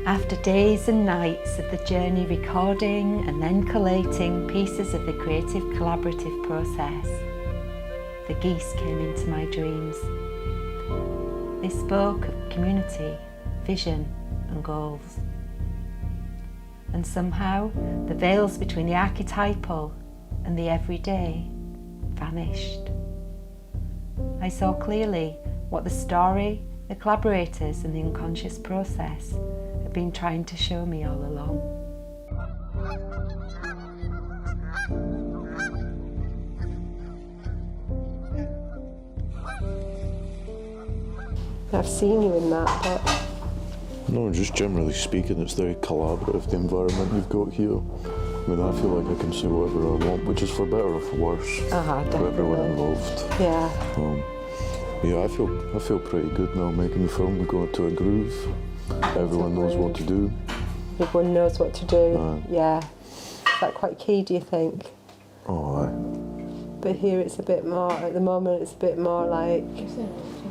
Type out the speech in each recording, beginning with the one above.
After days and nights of the journey recording and then collating pieces of the creative collaborative process, the geese came into my dreams. They spoke of community, vision and goals. And somehow the veils between the archetypal and the everyday vanished. I saw clearly what the story, the collaborators and the unconscious process had been trying to show me all along. I've seen you in that, but... No, just generally speaking, it's very collaborative, the environment you've got here. I mean, I feel like I can say whatever I want, which is for better or for worse, for everyone involved. Yeah. Yeah, I feel pretty good now making the film. We go into a groove. Everyone knows what to do. Everyone knows what to do. Yeah. Is that quite key, do you think? Oh, aye. But here it's a bit more, at the moment it's a bit more like,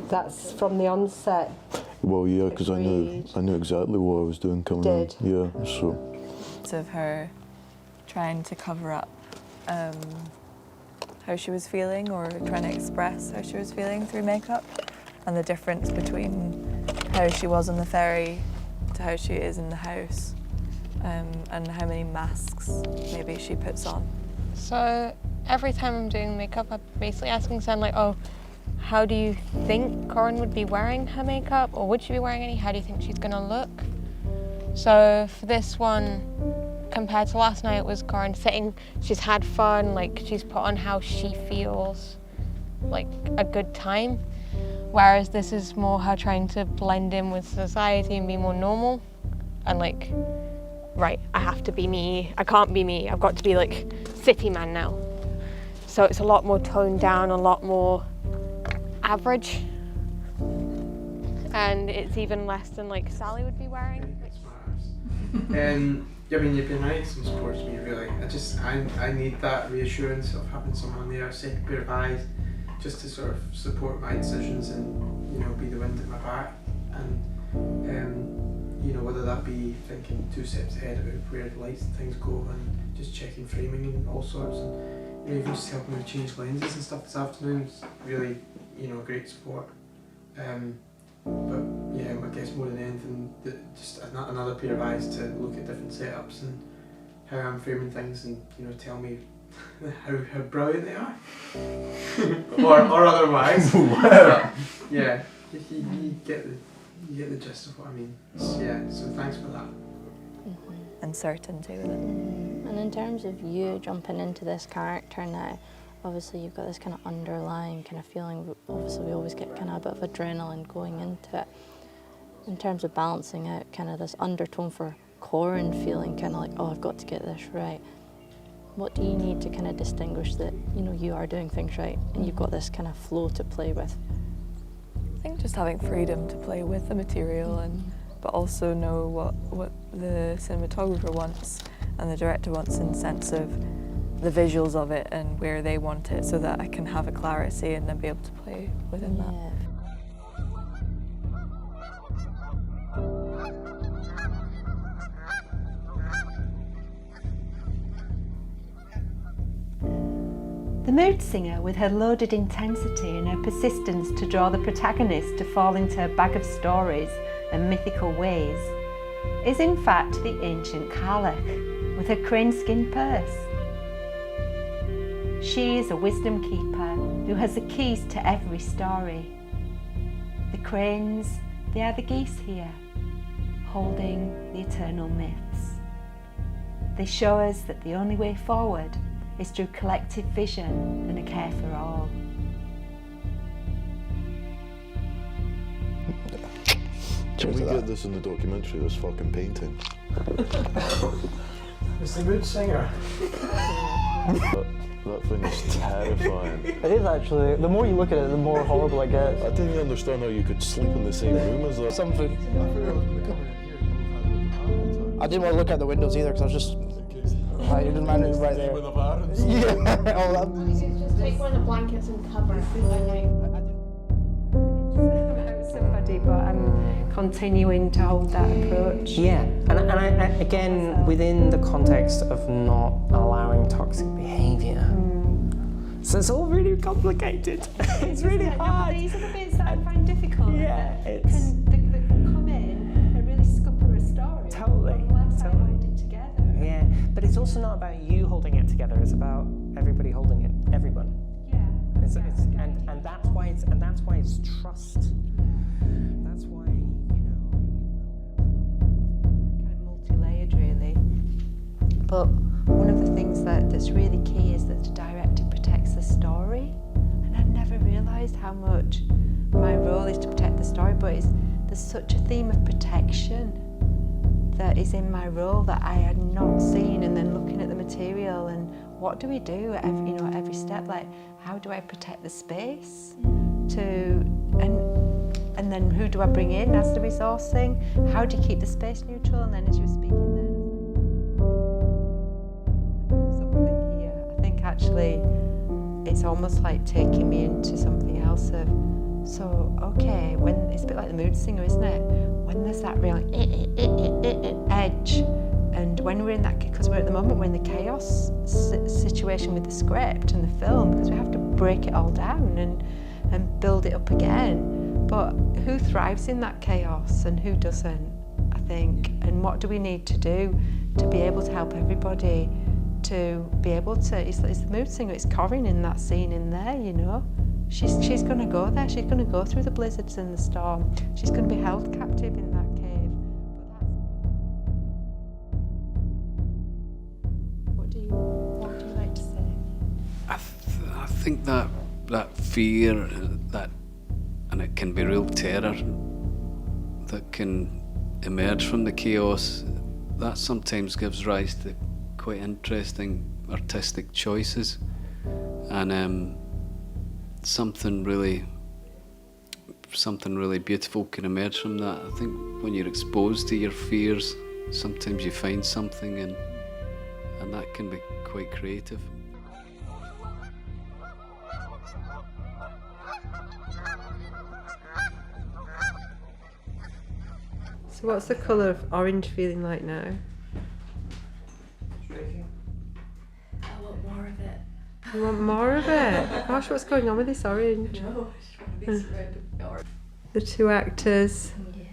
that's from the onset. Well, yeah, because I knew exactly what I was doing coming in. Yeah, so. Of her trying to cover up how she was feeling, or trying to express how she was feeling through makeup, and the difference between how she was on the ferry to how she is in the house, and how many masks maybe she puts on. So every time I'm doing makeup, I'm basically asking Sam, like, oh, how do you think Corin would be wearing her makeup, or would she be wearing any? How do you think she's gonna look? So for this one, compared to last night, it was Corin sitting, she's had fun, like she's put on how she feels, like a good time. Whereas this is more her trying to blend in with society and be more normal. And like, right, I have to be me, I can't be me, I've got to be like city man now. So it's a lot more toned down, a lot more average. And it's even less than like Sally would be wearing. I mean, you've been nice and supports me really. I need that reassurance of having someone there, a second pair of eyes, just to sort of support my decisions and, you know, be the wind at my back. And you know, whether that be thinking 2 steps ahead of where the lights and things go, and just checking framing and all sorts, and you know, even just helping me change lenses and stuff this afternoon is really, you know, great support. But yeah, I guess more than anything, just another pair of eyes to look at different setups and how I'm framing things, and you know, tell me how brilliant they are, or otherwise. But, yeah, you get the gist of what I mean. Yeah, so thanks for that. And certainty with it. And in terms of you jumping into this character now, obviously you've got this kind of underlying kind of feeling, obviously we always get kind of a bit of adrenaline going into it. In terms of balancing out kind of this undertone for Corin feeling kind of like, oh, I've got to get this right. What do you need to kind of distinguish that, you know, you are doing things right and you've got this kind of flow to play with? I think just having freedom to play with the material, but also know what the cinematographer wants and the director wants in the sense of the visuals of it and where they want it, so that I can have a clarity and then be able to play within that. The mood singer, with her loaded intensity and her persistence to draw the protagonist to fall into her bag of stories and mythical ways, is in fact the ancient Carlach with her crane skin purse. She is a wisdom keeper who has the keys to every story. The cranes, they are the geese here, holding the eternal myths. They show us that the only way forward is through collective vision and a care for all. Can we get this in the documentary, this fucking painting? It's the mood singer. That thing is terrifying. It is actually. The more you look at it, the more horrible it gets. I didn't understand how you could sleep in the same room as that. Something. I didn't want to look out the windows either because I was just Like, it doesn't matter, it's right there. With the parents. Yeah. Oh, that... Just take one of the blankets and cover it. Somebody, but I'm continuing to hold that approach. Yeah, and I, again, within the context of not allowing toxic behaviour. So it's all really complicated. It's really hard. These are the bits that I find difficult. Yeah, that can come in and really scupper a story. Totally, Unless I totally. hold it together. Yeah, but it's also not about you holding it together. It's about everybody holding it. Everyone. Yeah. And that's why it's trust. That's why, you know, kind of multi-layered really. But one of the things that's really key is that the director protects the story. And I'd never realised how much my role is to protect the story, but there's such a theme of protection that is in my role that I had not seen, and then looking at the material and what do we do at every step, like how do I protect the space and then who do I bring in as the resourcing, how do you keep the space neutral, and then as you were speaking then something here, I think actually it's almost like taking me into something else of, so okay, when it's a bit like the mood singer, isn't it, when there's that real edge, and when we're in that, because we're at the moment we're in the chaos situation with the script and the film, because we have to break it all down and build it up again, but who thrives in that chaos and who doesn't, I think, and what do we need to do to be able to help everybody to be able to, it's the mood singer, it's Corinne in that scene in there, you know. She's going to go there, she's going to go through the blizzards and the storm, she's going to be held captive in that cave. What do you like to say? I think that fear, and it can be real terror that can emerge from the chaos, that sometimes gives rise to quite interesting artistic choices, and something really beautiful can emerge from that. I think when you're exposed to your fears, sometimes you find something, and that can be quite creative. So what's the colour of orange feeling like now? I want more of it. You want more of it? Gosh, what's going on with this orange? No, I just want to be surrounded by orange. The two actors. Yeah.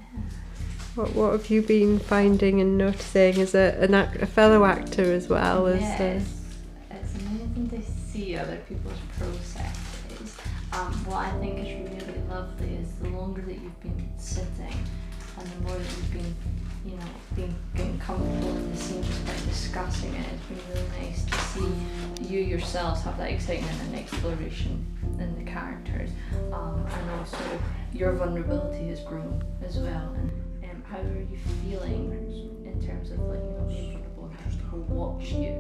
What have you been finding and noticing as a fellow actor as well as? It's amazing to see other people's processes. What I think is really lovely is the longer that you've been sitting, and the more that you've been, getting comfortable in the scene, just by discussing it. It's been really nice to see you yourselves have that excitement and exploration in the characters, and also your vulnerability has grown as well. And how are you feeling in terms of being vulnerable and how people watch you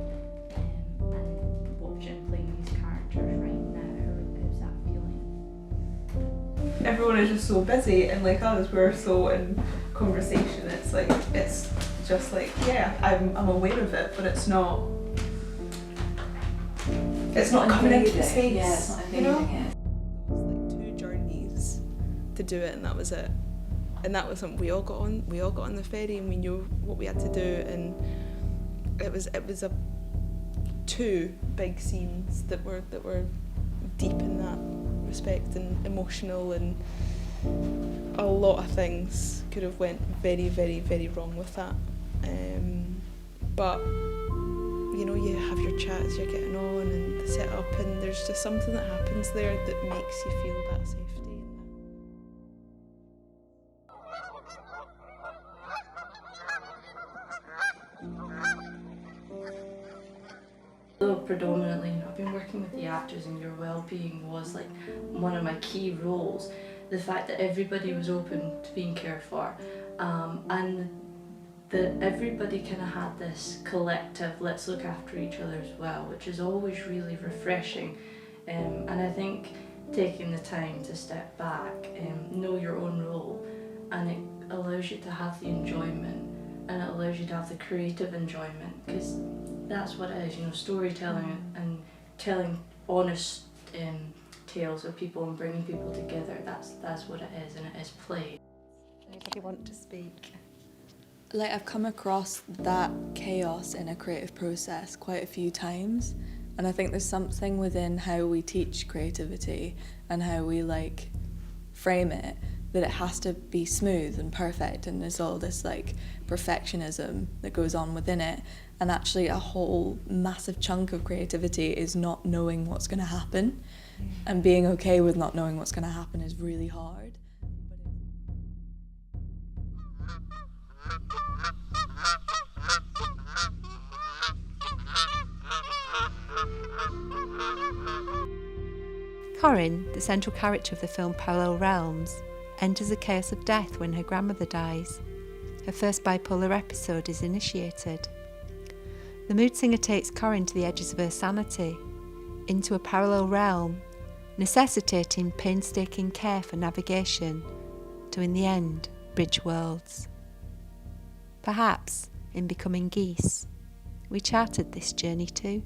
and watch and playing these characters right now? How's that feeling? Everyone is just so busy, and like us, we're so in conversation. It's just like, yeah, I'm aware of it, but it's not coming into the space. Yeah, it's not invading it. It was like 2 journeys to do it, and that was it. And that was something we all got on the ferry, and we knew what we had to do, and it was 2 big scenes that were deep in that respect and emotional, and a lot of things could have went very, very, very wrong with that. But you have your chats, you're getting on, and the set up, and there's just something that happens there that makes you feel that safety. So predominantly, I've been working with the actors, and your well-being was like one of my key roles. The fact that everybody was open to being cared for, and that everybody kind of had this collective, let's look after each other as well, which is always really refreshing. And I think taking the time to step back, know your own role, and it allows you to have the enjoyment, and it allows you to have the creative enjoyment, because that's what it is, you know, storytelling and telling honest tales of people and bringing people together. That's what it is, and it is play. Anybody want to speak? Like, I've come across that chaos in a creative process quite a few times, and I think there's something within how we teach creativity and how we like frame it, that it has to be smooth and perfect, and there's all this like perfectionism that goes on within it, and actually a whole massive chunk of creativity is not knowing what's going to happen, and being okay with not knowing what's going to happen is really hard. Corinne, the central character of the film Parallel Realms, enters the chaos of death when her grandmother dies. Her first bipolar episode is initiated. The mood singer takes Corinne to the edges of her sanity, into a parallel realm, necessitating painstaking care for navigation, to in the end bridge worlds. Perhaps, in becoming Geese, we charted this journey too.